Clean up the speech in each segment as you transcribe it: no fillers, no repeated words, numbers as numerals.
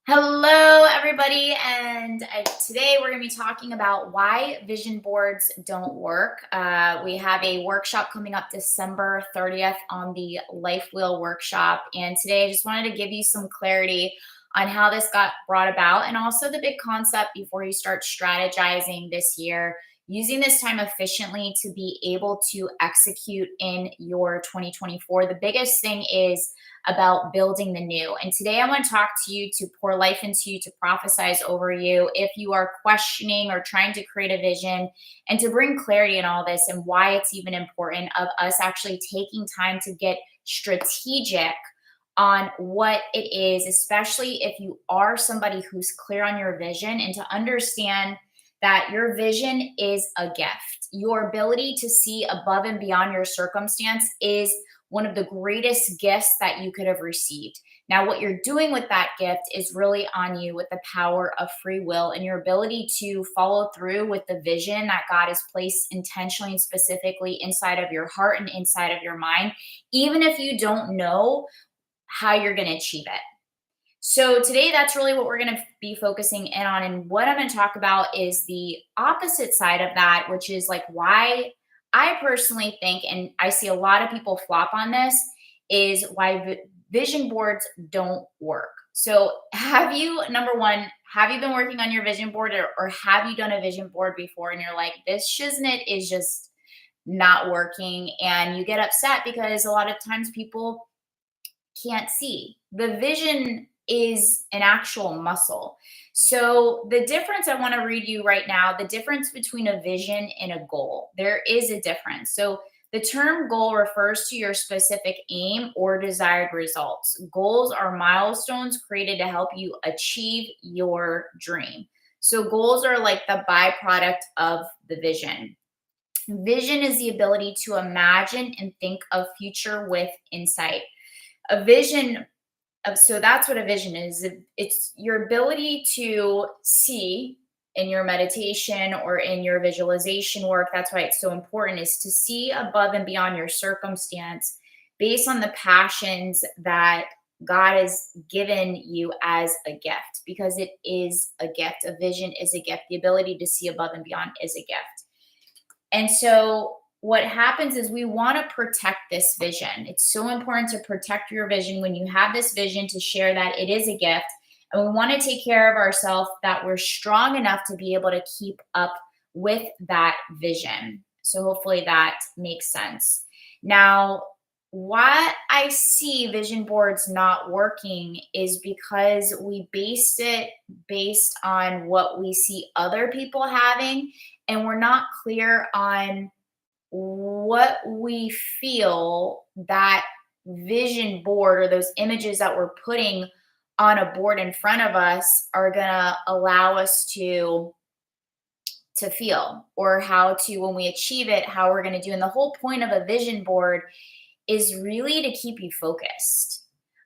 Hello, everybody, and today we're going to be talking about why vision boards don't work. We have a workshop coming up December 30th on the Life Wheel workshop, and today I just wanted to give you some clarity on how this got brought about and also the big concept before you start strategizing this year, using this time efficiently to be able to execute in your 2024. The biggest thing is about building the new. And today I want to talk to you to pour life into you, to prophesize over you if you are questioning or trying to create a vision, and to bring clarity in all this and why it's even important of us actually taking time to get strategic on what it is, especially if you are somebody who's clear on your vision, and to understand that your vision is a gift. Your ability to see above and beyond your circumstance is one of the greatest gifts that you could have received. Now, what you're doing with that gift is really on you with the power of free will and your ability to follow through with the vision that God has placed intentionally and specifically inside of your heart and inside of your mind, even if you don't know how you're going to achieve it. So, today, that's really what we're going to be focusing in on. And what I'm going to talk about is the opposite side of that, which is like why I personally think, and I see a lot of people flop on this, is why vision boards don't work. So, have you, number one, have you been working on your vision board, or have you done a vision board before and you're like, this shiznit is just not working? And you get upset because a lot of times people can't see. The vision is an actual muscle. So, the difference I want to read you right now, the difference between a vision and a goal, there is a difference. So, the term goal refers to your specific aim or desired results. Goals are milestones created to help you achieve your dream. So, goals are like the byproduct of the vision. Vision is the ability to imagine and think of future with insight. A vision So that's what a vision is. It's your ability to see in your meditation or in your visualization work. That's why it's so important, is to see above and beyond your circumstance based on the passions that God has given you as a gift, because it is a gift. A vision is a gift. The ability to see above and beyond is a gift. And so what happens is we want to protect this vision. It's so important to protect your vision when you have this vision, to share that it is a gift. And we want to take care of ourselves, that we're strong enough to be able to keep up with that vision. So hopefully that makes sense. Now, why I see vision boards not working is because we based it based on what we see other people having, and we're not clear on what we feel that vision board or those images that we're putting on a board in front of us are going to allow us to feel, or how to, when we achieve it, how we're going to do. And the whole point of a vision board is really to keep you focused.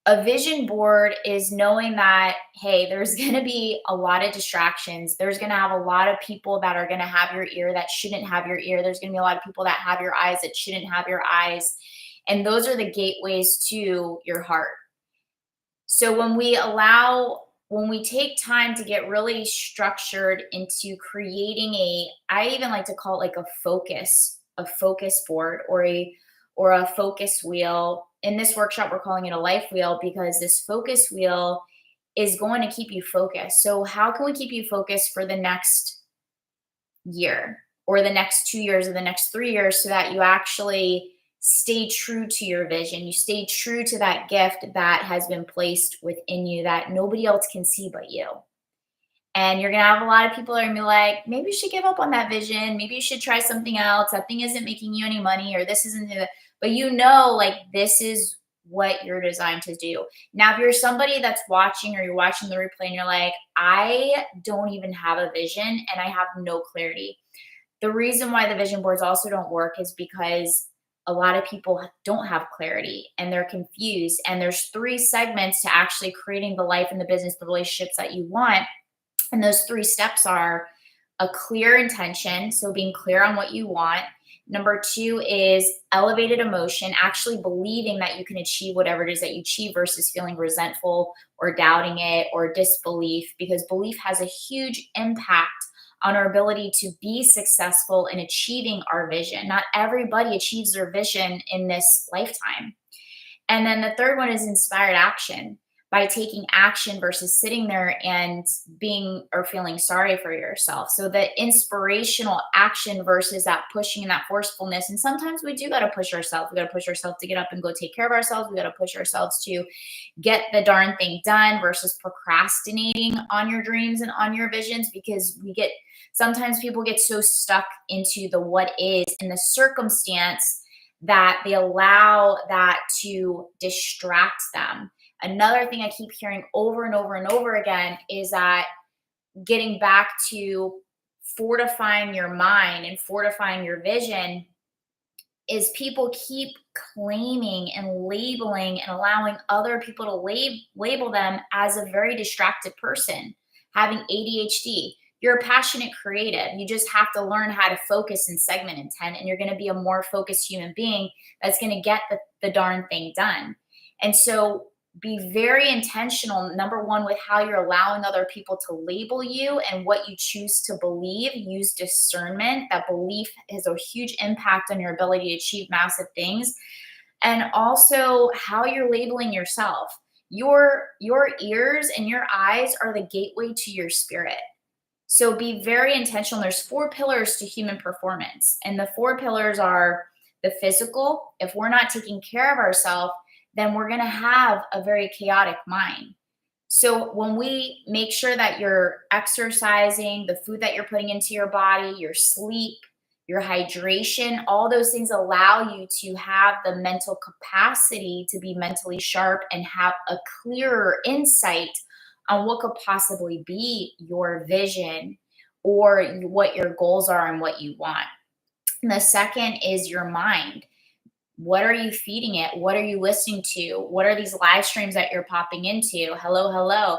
A vision board is knowing that, hey, there's going to be a lot of distractions. There's going to have a lot of people that are going to have your ear that shouldn't have your ear. There's going to be a lot of people that have your eyes that shouldn't have your eyes. And those are the gateways to your heart. So when we take time to get really structured into creating I even like to call it like a focus board, or a focus wheel. In this workshop, we're calling it a life wheel, because this focus wheel is going to keep you focused. So how can we keep you focused for the next year, or the next 2 years, or the next 3 years, so that you actually stay true to your vision? You stay true to that gift that has been placed within you that nobody else can see but you. And you're going to have a lot of people that are going to be like, maybe you should give up on that vision. Maybe you should try something else. That thing isn't making you any money, or this isn't the, but like, this is what you're designed to do. Now, if you're somebody that's watching, or you're watching the replay and you're like, I don't even have a vision and I have no clarity. The reason why the vision boards also don't work is because a lot of people don't have clarity and they're confused. And there's 3 segments to actually creating the life and the business, the relationships that you want. And those 3 steps are a clear intention. So being clear on what you want. Number two is elevated emotion, actually believing that you can achieve whatever it is that you achieve versus feeling resentful or doubting it or disbelief, because belief has a huge impact on our ability to be successful in achieving our vision. Not everybody achieves their vision in this lifetime. And then the third one is inspired action, by taking action versus sitting there and being or feeling sorry for yourself. So the inspirational action versus that pushing and that forcefulness. And sometimes we do got to push ourselves. We got to push ourselves to get up and go take care of ourselves. We got to push ourselves to get the darn thing done versus procrastinating on your dreams and on your visions, because sometimes people get so stuck into the what is and the circumstance that they allow that to distract them. Another thing I keep hearing over and over and over again is that getting back to fortifying your mind and fortifying your vision is people keep claiming and labeling and allowing other people to label them as a very distracted person, having ADHD. You're a passionate creative. You just have to learn how to focus and segment intent, and you're going to be a more focused human being that's going to get the darn thing done. And so be very intentional, number one, with how you're allowing other people to label you and what you choose to believe. Use discernment. That belief has a huge impact on your ability to achieve massive things. And also how you're labeling yourself. Your ears and your eyes are the gateway to your spirit. So be very intentional. There's 4 pillars to human performance. And the 4 pillars are the physical. If we're not taking care of ourselves, then we're going to have a very chaotic mind. So when we make sure that you're exercising, the food that you're putting into your body, your sleep, your hydration, all those things allow you to have the mental capacity to be mentally sharp and have a clearer insight on what could possibly be your vision or what your goals are and what you want. And the second is your mind. What are you feeding it? What are you listening to? What are these live streams that you're popping into? Hello, hello.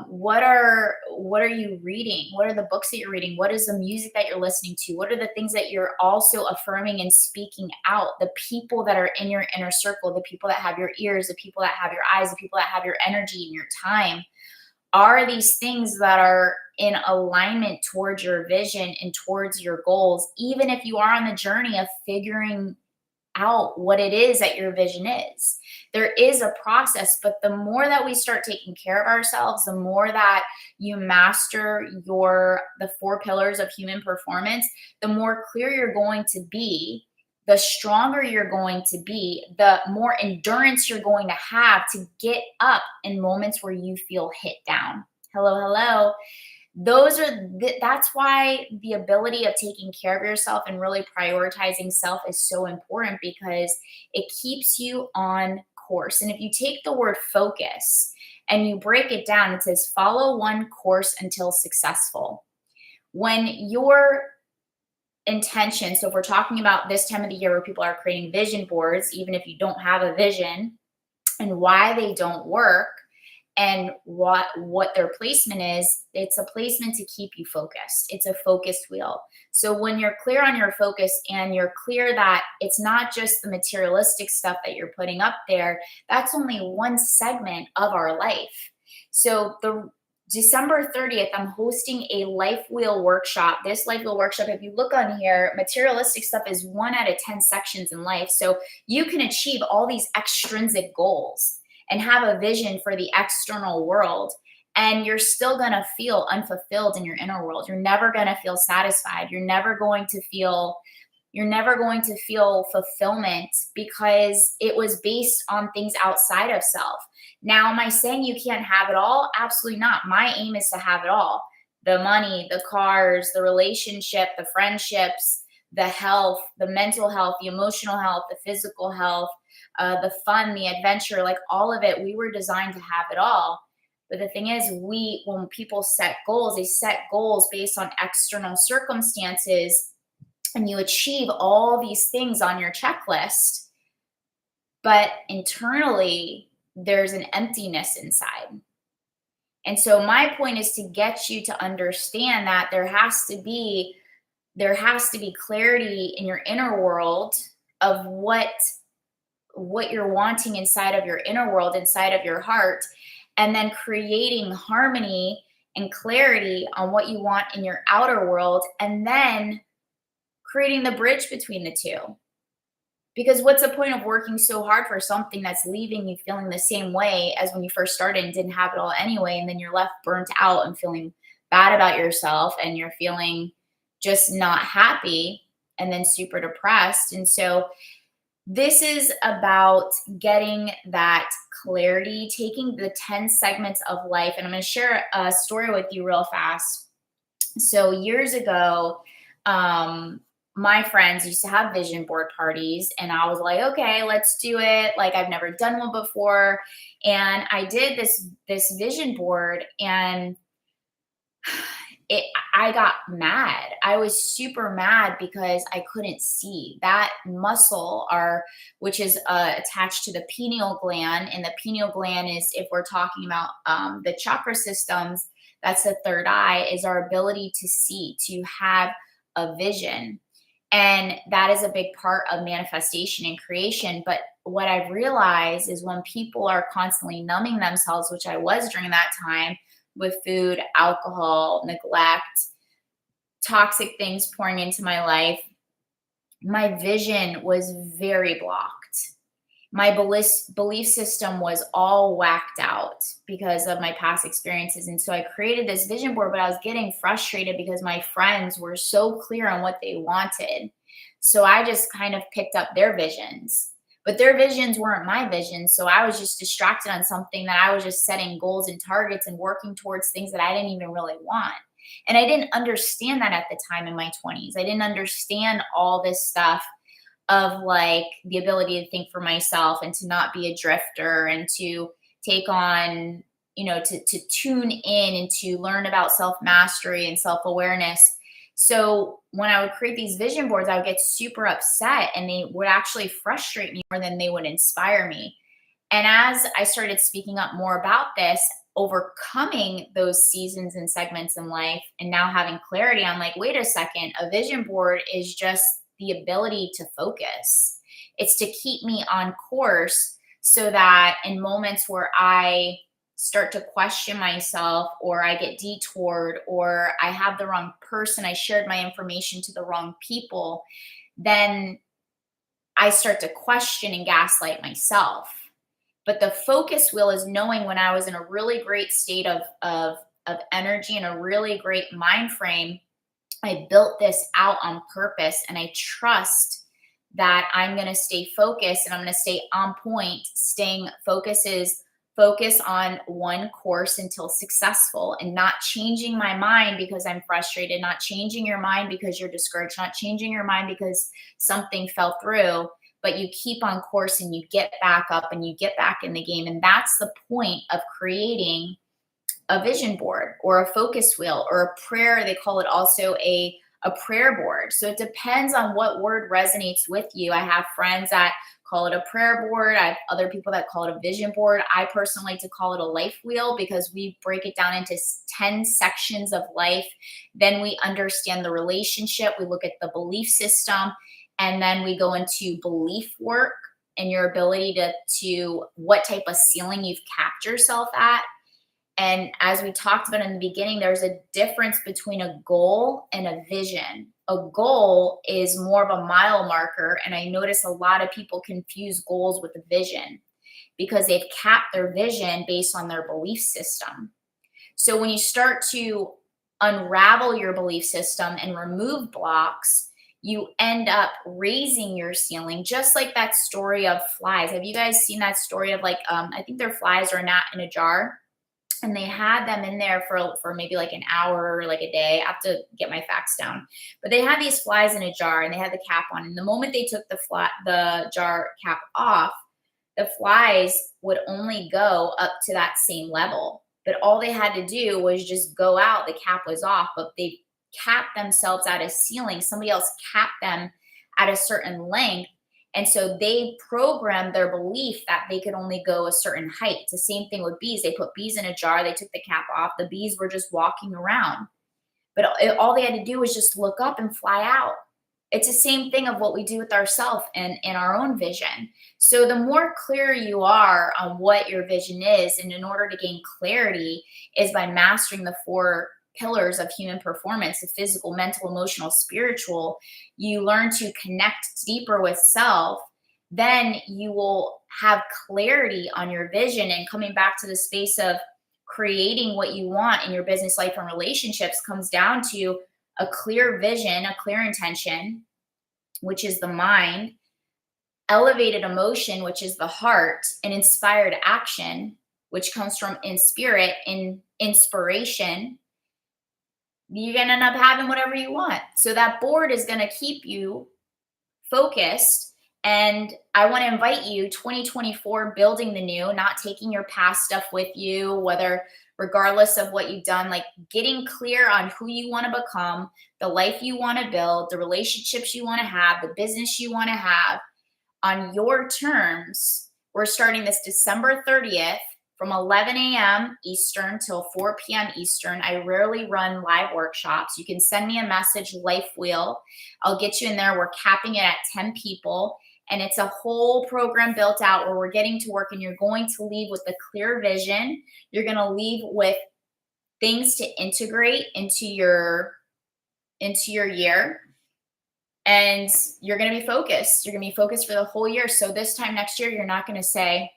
What are you reading? What are the books that you're reading? What is the music that you're listening to? What are the things that you're also affirming and speaking out? The people that are in your inner circle, the people that have your ears, the people that have your eyes, the people that have your energy and your time, are these things that are in alignment towards your vision and towards your goals, even if you are on the journey of figuring out what it is that your vision is. There is a process, but the more that we start taking care of ourselves, the more that you master the 4 pillars of human performance, the more clear you're going to be, the stronger you're going to be, the more endurance you're going to have to get up in moments where you feel hit down. Hello, hello. That's why the ability of taking care of yourself and really prioritizing self is so important, because it keeps you on course. And if you take the word focus and you break it down, it says follow one course until successful. When your intention, so if we're talking about this time of the year where people are creating vision boards, even if you don't have a vision, and why they don't work, and what their placement is, it's a placement to keep you focused. It's a focused wheel. So when you're clear on your focus and you're clear that it's not just the materialistic stuff that you're putting up there, that's only one segment of our life. So the December 30th, I'm hosting a life wheel workshop. This life wheel workshop, if you look on here, materialistic stuff is 1 out of 10 sections in life. So you can achieve all these extrinsic goals and have a vision for the external world, and you're still going to feel unfulfilled in your inner world. You're never going to feel satisfied. You're never going to feel fulfillment, because it was based on things outside of self. Now, am I saying you can't have it all? Absolutely not. My aim is to have it all. The money, the cars, the relationship, the friendships, the health, the mental health, the emotional health, the physical health, the fun, the adventure, like all of it. We were designed to have it all. But the thing is, when people set goals, they set goals based on external circumstances, and you achieve all these things on your checklist, but internally there's an emptiness inside. And so my point is to get you to understand that there has to be there has to be clarity in your inner world of what you're wanting inside of your inner world, inside of your heart, and then creating harmony and clarity on what you want in your outer world, and then creating the bridge between the two. Because what's the point of working so hard for something that's leaving you feeling the same way as when you first started and didn't have it all anyway? And then you're left burnt out and feeling bad about yourself, and you're feeling just not happy and then super depressed. And so, this is about getting that clarity, taking the 10 segments of life. And I'm going to share a story with you real fast. So, years ago, um, my friends used to have vision board parties, and I was like, okay, let's do it. Like, I've never done one before. And I did this vision board, and it I got mad. I was super mad because I couldn't see that muscle, our which is attached to the pineal gland. And the pineal gland is, if we're talking about the chakra systems, that's the third eye, is our ability to see, to have a vision. And that is a big part of manifestation and creation. But what I've realized is when people are constantly numbing themselves, which I was during that time, with food, alcohol, neglect, toxic things pouring into my life, my vision was very blocked. My belief system was all whacked out because of my past experiences. And so I created this vision board, but I was getting frustrated because my friends were so clear on what they wanted. So I just kind of picked up their visions, but their visions weren't my visions. So I was just distracted on something that I was just setting goals and targets and working towards things that I didn't even really want. And I didn't understand that at the time in my 20s. I didn't understand all this stuff of like the ability to think for myself and to not be a drifter and to take on, to tune in and to learn about self mastery and self awareness. So when I would create these vision boards, I would get super upset, and they would actually frustrate me more than they would inspire me. And as I started speaking up more about this, overcoming those seasons and segments in life, and now having clarity, I'm like, wait a second, a vision board is just the ability to focus. It's to keep me on course so that in moments where I start to question myself, or I get detoured, or I have the wrong person, I shared my information to the wrong people, then I start to question and gaslight myself. But the focus wheel is knowing when I was in a really great state of energy and a really great mind frame, I built this out on purpose, and I trust that I'm going to stay focused and I'm going to stay on point. Staying focused is focus on one course until successful, and not changing my mind because I'm frustrated, not changing your mind because you're discouraged, not changing your mind because something fell through, but you keep on course and you get back up and you get back in the game. And that's the point of creating a vision board or a focus wheel or a prayer. They call it also a prayer board. So it depends on what word resonates with you. I have friends that call it a prayer board. I have other people that call it a vision board. I personally like to call it a life wheel because we break it down into 10 sections of life. Then we understand the relationship. We look at the belief system, and then we go into belief work and your ability to what type of ceiling you've capped yourself at. And as we talked about in the beginning, there's a difference between a goal and a vision. A goal is more of a mile marker. And I notice a lot of people confuse goals with a vision because they've capped their vision based on their belief system. So when you start to unravel your belief system and remove blocks, you end up raising your ceiling, just like that story of flies. Have you guys seen that story of like, I think they're flies or a gnat in a jar? And they had them in there for maybe like an hour or like a day. I have to get my facts down. But they had these flies in a jar and they had the cap on. And the moment they took the jar cap off, the flies would only go up to that same level. But all they had to do was just go out. The cap was off, but they capped themselves at a ceiling. Somebody else capped them at a certain length. And so they programmed their belief that they could only go a certain height. It's the same thing with bees. They put bees in a jar, they took the cap off, the bees were just walking around. but all they had to do was just look up and fly out. It's the same thing of what we do with ourselves and in our own vision. So the more clear you are on what your vision is, and in order to gain clarity is by mastering the four pillars of human performance: the physical, mental, emotional, spiritual. You learn to connect deeper with self, then you will have clarity on your vision. And coming back to the space of creating what you want in your business life and relationships comes down to a clear vision, a clear intention, which is the mind, elevated emotion, which is the heart, and inspired action, which comes from in spirit, in inspiration. You're going to end up having whatever you want. So that board is going to keep you focused. And I want to invite you, 2024, building the new, not taking your past stuff with you, whether regardless of what you've done, like getting clear on who you want to become, the life you want to build, the relationships you want to have, the business you want to have on your terms. We're starting this December 30th from 11 a.m. Eastern till 4 p.m. Eastern. I rarely run live workshops. You can send me a message, Life Wheel. I'll get you in there. We're capping it at 10 people. And it's a whole program built out where we're getting to work, and you're going to leave with a clear vision. You're going to leave with things to integrate into your year. And you're going to be focused. You're going to be focused for the whole year. So this time next year, you're not going to say,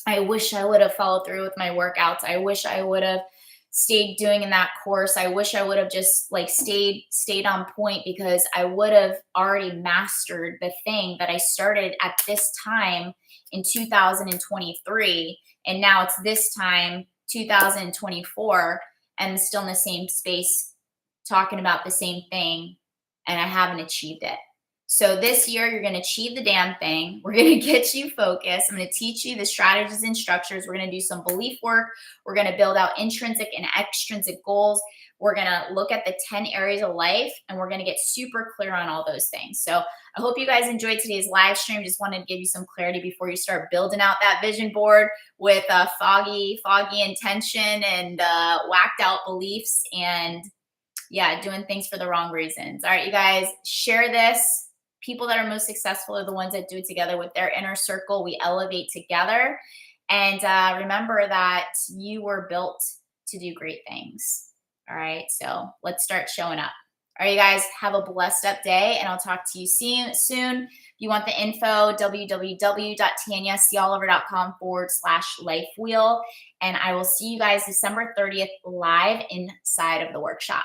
I wish I would have followed through with my workouts. I wish I would have stayed doing in that course. I wish I would have just like stayed on point, because I would have already mastered the thing that I started at this time in 2023. And now it's this time, 2024, and still in the same space talking about the same thing, and I haven't achieved it. So this year, you're going to achieve the damn thing. We're going to get you focused. I'm going to teach you the strategies and structures. We're going to do some belief work. We're going to build out intrinsic and extrinsic goals. We're going to look at the 10 areas of life, and we're going to get super clear on all those things. So I hope you guys enjoyed today's live stream. Just wanted to give you some clarity before you start building out that vision board with foggy intention and whacked out beliefs, and yeah, doing things for the wrong reasons. All right, you guys, share this. People that are most successful are the ones that do it together with their inner circle. We elevate together. And remember that you were built to do great things. All right, so let's start showing up. All right, you guys, have a blessed up day, and I'll talk to you soon. If you want the info, www.tanyacoliver.com/lifewheel. And I will see you guys December 30th live inside of the workshop.